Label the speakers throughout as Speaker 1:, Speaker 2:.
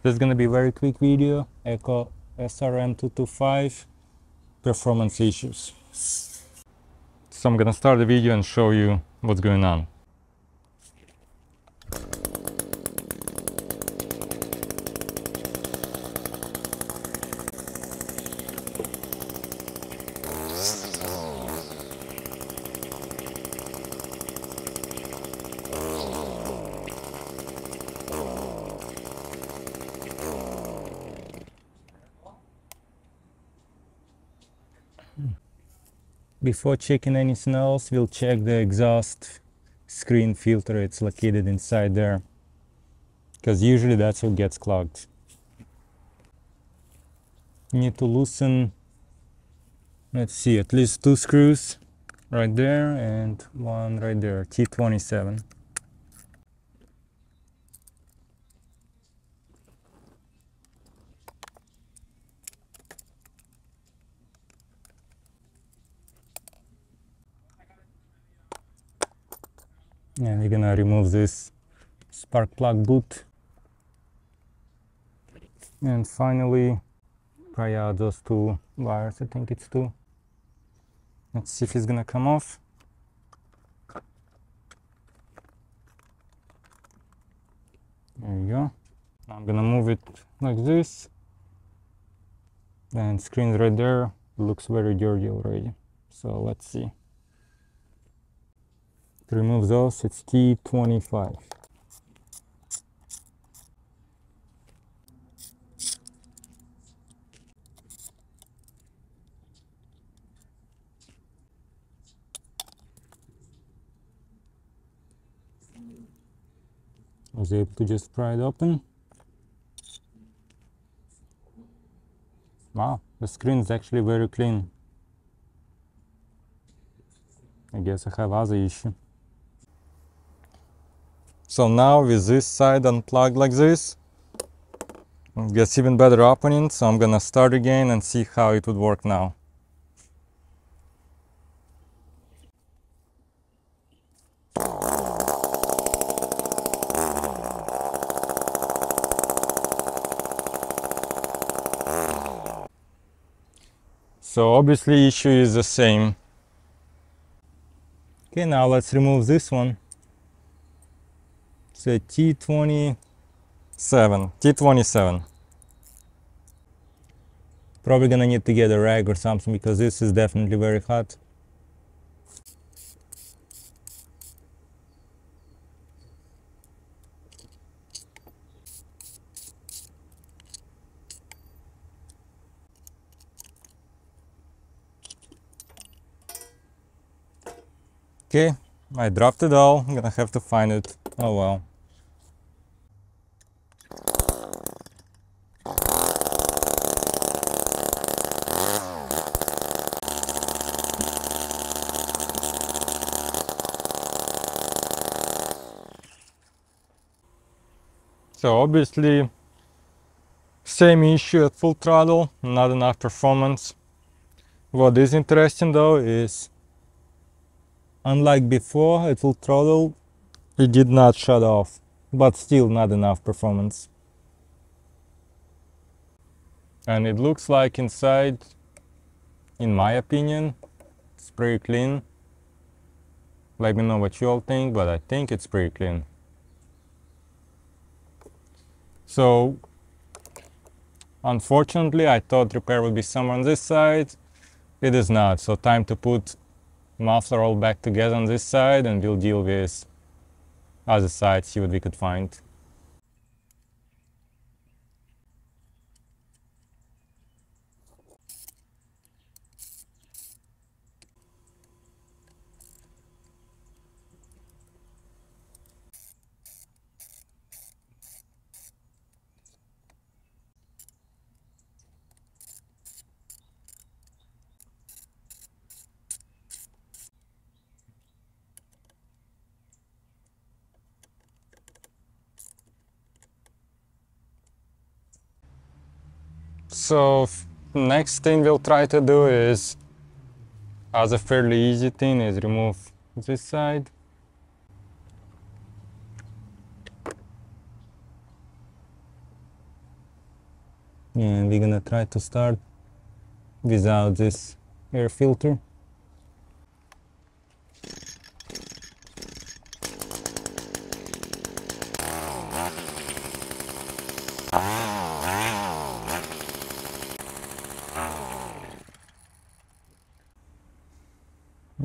Speaker 1: This is gonna be a very quick video. Echo SRM225 performance issues. So I'm gonna start the video and show you what's going on. Before checking anything else, we'll check the exhaust screen filter. It's located inside there, because usually that's what gets clogged. You need to loosen, let's see, at least 2 screws right there and one right there, T27. And we're gonna remove this spark plug boot. And finally, pry out those 2 wires. I think it's 2. Let's see if it's gonna come off. There you go. I'm gonna move it like this. And screen's right there. Looks very dirty already. So let's see. To remove those, it's T25. I was able to just pry it open. Wow, the screen is actually very clean. I guess I have other issue. So now with this side unplugged like this, it gets even better opening. So I'm gonna start again and see how it would work now. So obviously issue is the same. Okay, now let's remove this one. It's a T27. Probably gonna need to get a rag or something because this is definitely very hot. Okay, I dropped it all. I'm gonna have to find it. Oh well. So obviously, same issue at full throttle, not enough performance. What is interesting though is, unlike before at full throttle, it did not shut off, but still not enough performance. And it looks like inside, in my opinion, it's pretty clean. Let me know what you all think, but I think it's pretty clean. So unfortunately, I thought repair would be somewhere on this side. It is not. So time to put muffler all back together on this side, and we'll deal with other side, see what we could find. So next thing we'll try to do is, as a fairly easy thing, is remove this side. and we're gonna try to start without this air filter.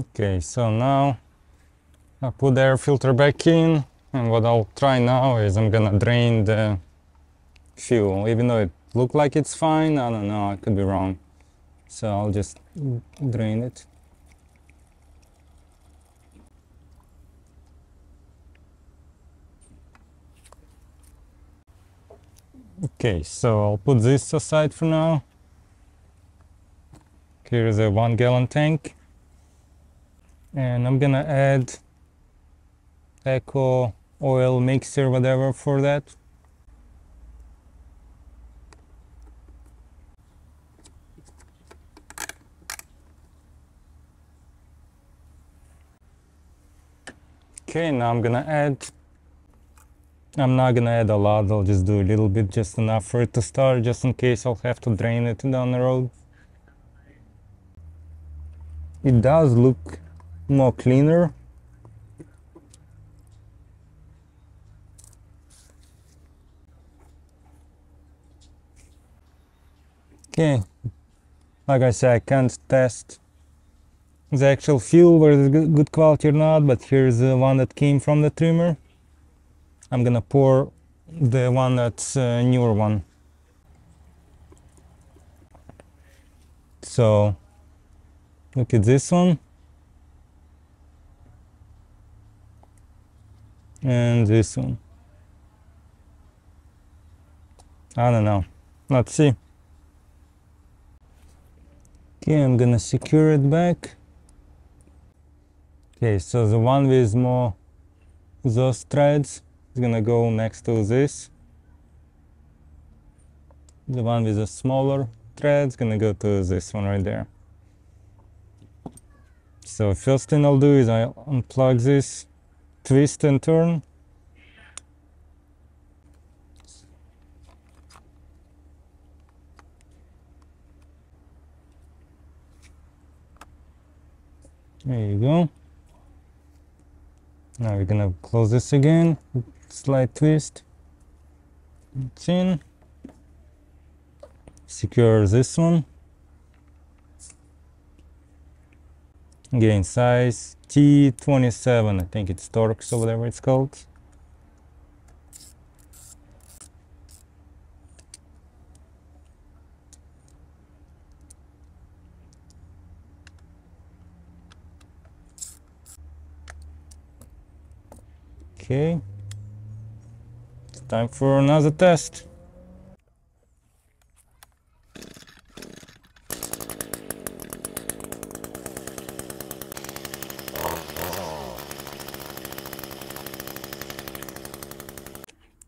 Speaker 1: Okay, so now I put the air filter back in, and what I'll try now is I'm gonna drain the fuel. Even though it looked like it's fine, I don't know, I could be wrong. So I'll just drain it. Okay, so I'll put this aside for now. Here's a 1-gallon tank, and I'm gonna add eco oil mixer, whatever, for that. Okay, now I'm not gonna add a lot, I'll just do a little bit, just enough for it to start, just in case I'll have to drain it down the road. It does look more cleaner. Okay, like I said, I can't test the actual fuel, whether it's good quality or not, but here's the one that came from the trimmer. I'm gonna pour the one that's a newer one. So look at this one and this one. I don't know, let's see. Okay, I'm gonna secure it back. Okay, so the one with more those threads is gonna go next to this. The one with the smaller threads gonna go to this one right there. So first thing I'll do is I'll unplug this, twist and turn. There you go. Now we're gonna close this again, slight twist, it's in. Secure this one. Again, size T27, I think it's Torx or whatever it's called. Okay, it's time for another test.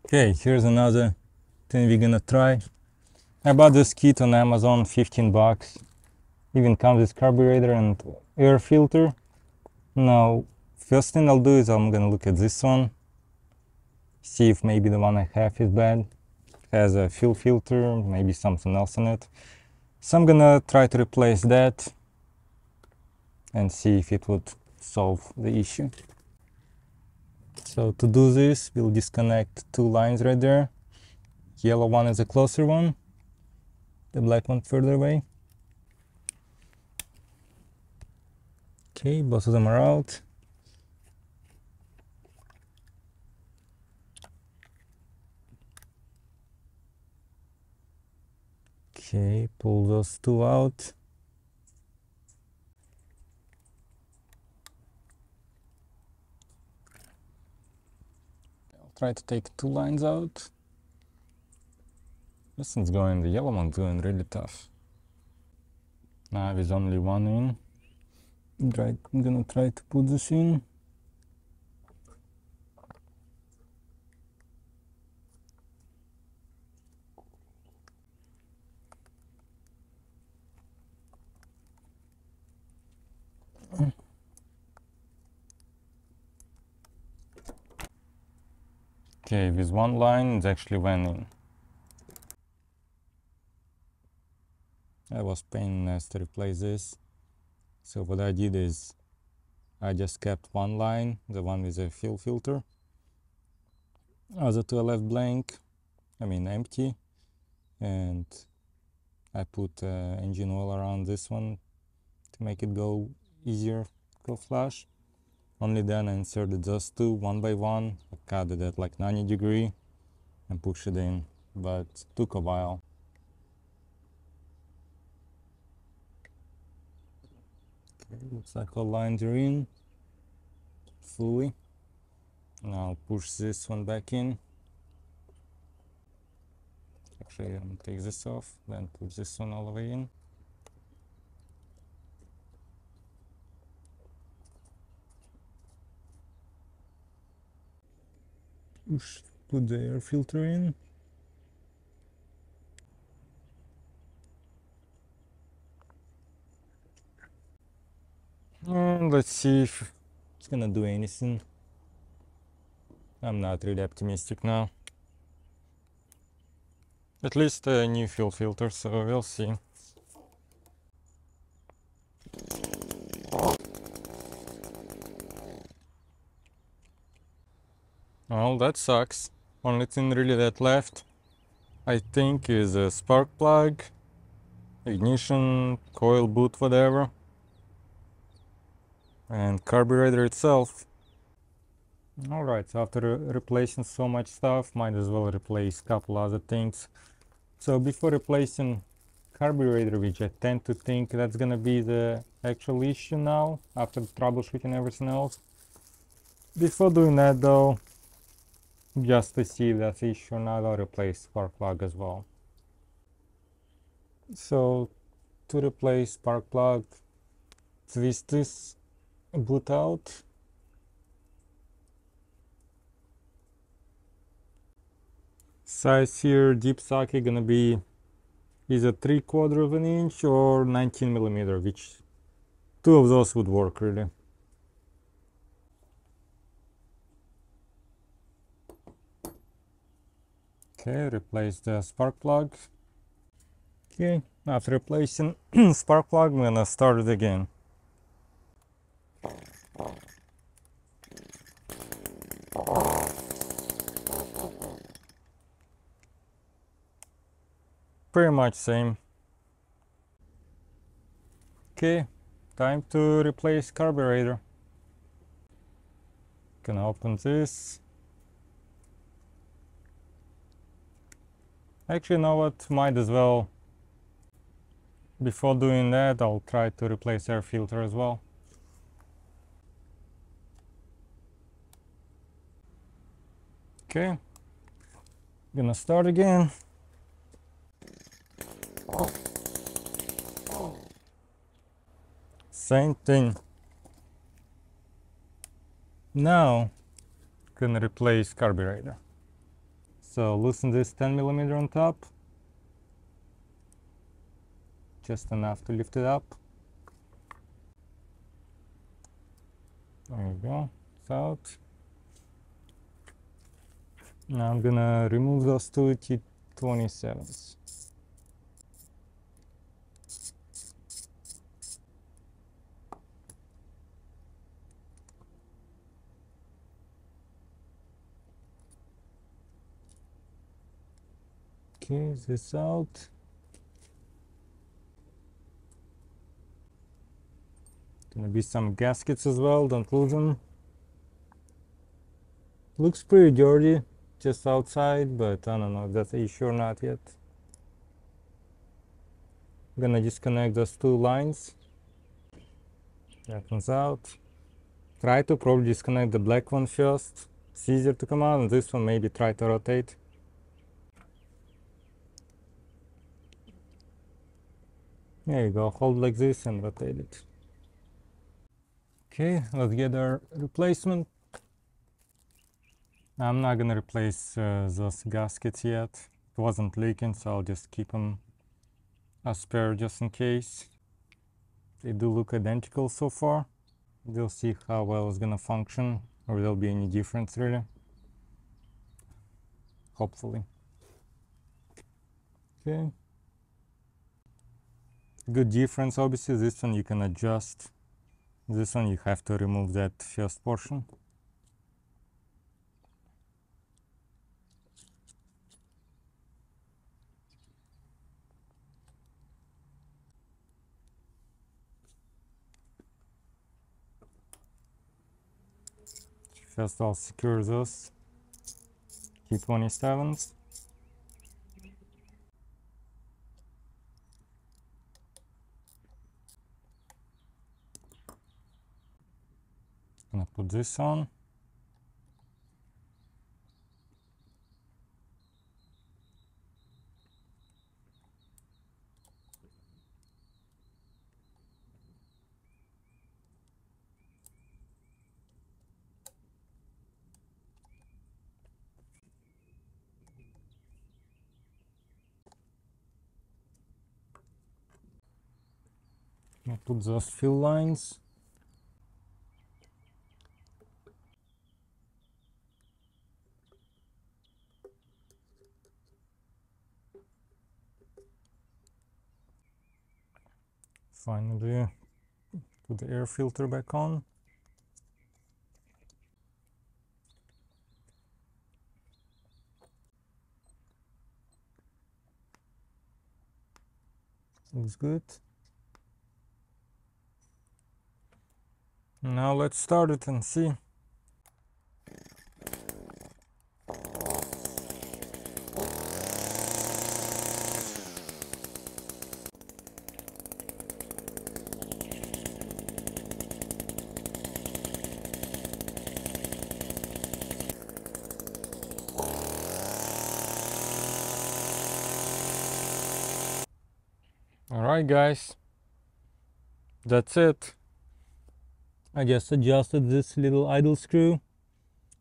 Speaker 1: Okay, here's another thing we're gonna try. I bought this kit on Amazon, 15 bucks. Even comes with carburetor and air filter. Now, first thing I'll do is I'm gonna look at this one, see if maybe the one I have is bad. It has a fuel filter, maybe something else in it. So I'm gonna try to replace that and see if it would solve the issue. So to do this, we'll disconnect two lines right there. Yellow one is the closer one, the black one further away. Okay, both of them are out. Okay, pull those two out. I'll try to take two lines out. This one's going, the yellow one's going really tough. Now there's only one in. I'm gonna try to put this in. Okay, with one line it actually went in. It was painless to replace this. So what I did is I just kept one line, the one with a fuel filter. Other two I left blank, empty, and I put engine oil around this one to make it go easier, go flush. Only then I inserted those two one by one. I cut it at like 90 degrees and push it in, but it took a while. Okay, looks like all lines are in fully. Now I'll push this one back in. Actually, I'm gonna take this off, then push this one all the way in. Put the air filter in. And let's see if it's gonna do anything. I'm not really optimistic now. At least a new fuel filter, so we'll see. Well, that sucks. Only thing really that left, I think, is a spark plug, ignition, coil boot, whatever, and carburetor itself. Alright, so after replacing so much stuff, might as well replace a couple other things. So before replacing carburetor, which I tend to think that's gonna be the actual issue now, after troubleshooting everything else. Before doing that though, just to see if that's the issue or not, I'll replace spark plug as well. So to replace spark plug, twist this boot out. Size here, deep socket gonna be either 3/4 of an inch or 19 millimeter, which two of those would work really. Okay, replace the spark plug. Okay, after replacing spark plug, I'm gonna start it again. Pretty much same. Okay, time to replace carburetor. Gonna open this. Actually, you know what? Might as well. Before doing that, I'll try to replace air filter as well. Okay, gonna start again. Same thing. Now, gonna replace carburetor. So loosen this 10 millimeter on top. Just enough to lift it up. There you go, it's out. Now I'm gonna remove those two T27s. Okay, this out. Gonna be some gaskets as well, don't lose them. Looks pretty dirty just outside, but I don't know if that's an issue or not yet. I'm gonna disconnect those two lines. That one's out. Try to probably disconnect the black one first. It's easier to come out, and this one maybe try to rotate. There you go, hold like this and rotate it. Okay, let's get our replacement. I'm not gonna replace those gaskets yet. It wasn't leaking, so I'll just keep them as spare just in case. They do look identical so far. We'll see how well it's gonna function, or there'll be any difference really. Hopefully. Okay. Good difference, obviously. This one you can adjust. This one you have to remove that first portion. First I'll secure those T27s. Gonna put this on. Gonna put those fill lines. Finally, put the air filter back on. Looks good. Now let's start it and see. Alright guys, that's it. I just adjusted this little idle screw.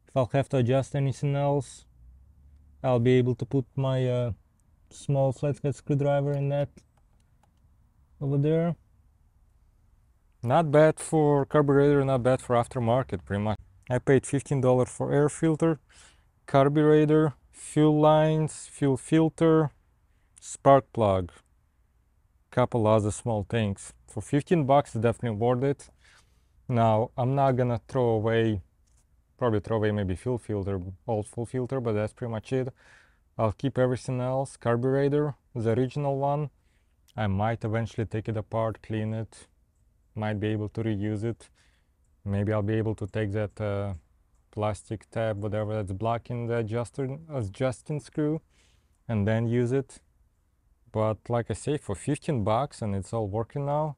Speaker 1: If I'll have to adjust anything else, I'll be able to put my small flathead screwdriver in that over there. Not bad for carburetor, not bad for aftermarket, pretty much. I paid $15 for air filter, carburetor, fuel lines, fuel filter, spark plug, couple other small things. For 15 bucks, it's definitely worth it. Now, I'm not gonna probably throw away maybe fuel filter, old fuel filter, but that's pretty much it. I'll keep everything else. Carburetor, the original one, I might eventually take it apart, clean it, might be able to reuse it. Maybe I'll be able to take that plastic tab, whatever that's blocking the adjusting screw, and then use it. But like I say, for 15 bucks and it's all working now,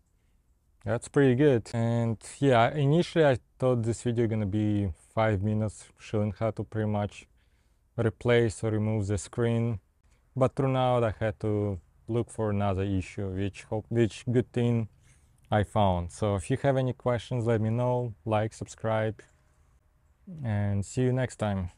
Speaker 1: that's pretty good. And yeah, initially I thought this video gonna be 5 minutes showing how to pretty much replace or remove the screen, but through now I had to look for another issue, which good thing I found. So if you have any questions, let me know, like, subscribe, and see you next time.